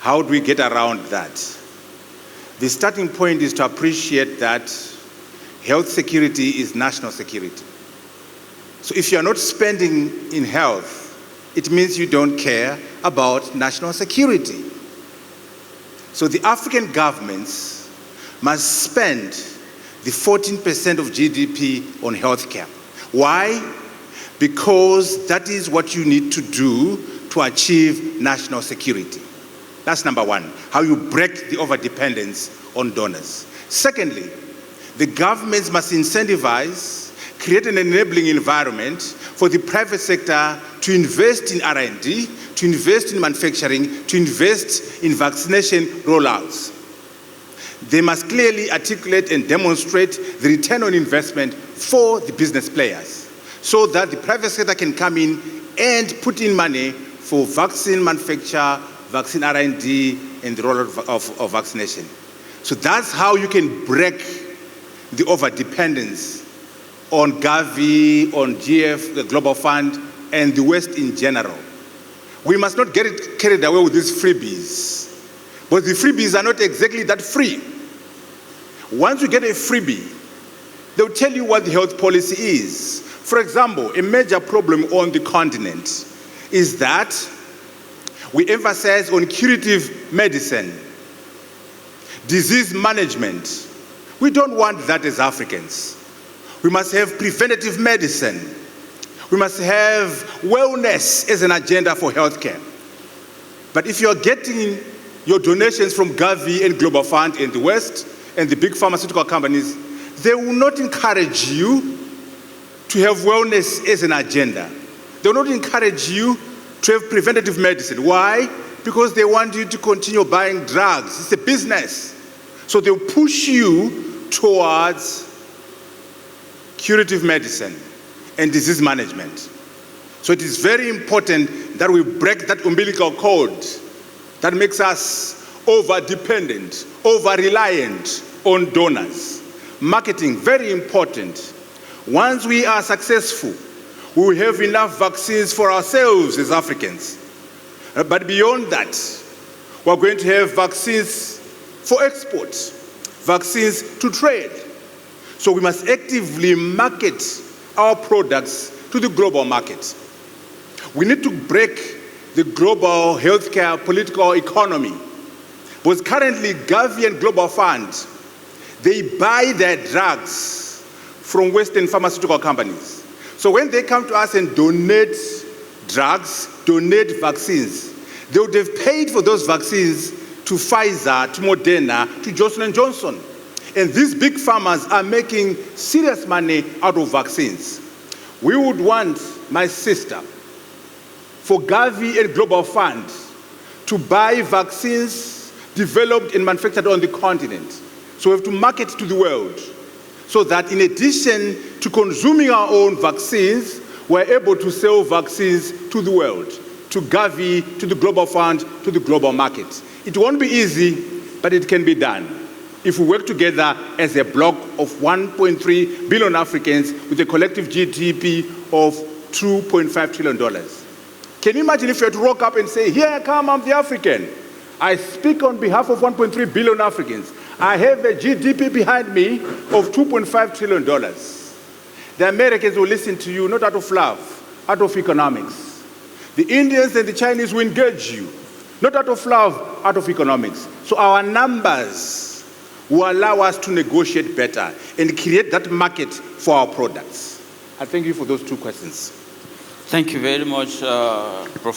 How do we get around that? The starting point is to appreciate that health security is national security. So if you're not spending in health, it means you don't care about national security. So the African governments must spend the 14% of GDP on healthcare. Why? Because that is what you need to do to achieve national security. That's number one, how you break the overdependence on donors. Secondly, the governments must incentivize, create an enabling environment for the private sector to invest in R&D, to invest in manufacturing, to invest in vaccination rollouts. They must clearly articulate and demonstrate the return on investment for the business players so that the private sector can come in and put in money for vaccine manufacture, vaccine R&D, and the rollout of vaccination. So that's how you can break the overdependence on Gavi, on GF, the Global Fund, and the West in general. We must not get it carried away with these freebies. But the freebies are not exactly that free. Once you get a freebie, they'll tell you what the health policy is. For example, a major problem on the continent is that we emphasize on curative medicine, disease management. We don't want that as Africans. We must have preventative medicine. We must have wellness as an agenda for healthcare. But if you're getting your donations from Gavi and Global Fund in the West and the big pharmaceutical companies, they will not encourage you to have wellness as an agenda. They will not encourage you to have preventative medicine. Why? Because they want you to continue buying drugs. It's a business. So they'll push you towards curative medicine and disease management. So it is very important that we break that umbilical cord that makes us over-dependent, over-reliant on donors. Marketing, very important. Once we are successful, we will have enough vaccines for ourselves as Africans. But beyond that, we're going to have vaccines for export, vaccines to trade. So we must actively market our products to the global market. We need to break the global healthcare political economy. Because currently, Gavi and Global Fund, they buy their drugs from Western pharmaceutical companies. So when they come to us and donate drugs, donate vaccines, they would have paid for those vaccines to Pfizer, to Moderna, to Johnson & Johnson. And these big pharmas are making serious money out of vaccines. We would want, my sister, for Gavi and Global Fund to buy vaccines developed and manufactured on the continent. So we have to market to the world so that in addition to consuming our own vaccines, we're able to sell vaccines to the world, to Gavi, to the Global Fund, to the global market. It won't be easy, but it can be done if we work together as a bloc of 1.3 billion Africans with a collective GDP of $2.5 trillion. Can you imagine if you had to walk up and say, here I come, I'm the African. I speak on behalf of 1.3 billion Africans. I have a GDP behind me of $2.5 trillion. The Americans will listen to you, not out of love, out of economics. The Indians and the Chinese will engage you, not out of love, out of economics. So our numbers will allow us to negotiate better and create that market for our products. I thank you for those two questions. Thank you very much, Prof.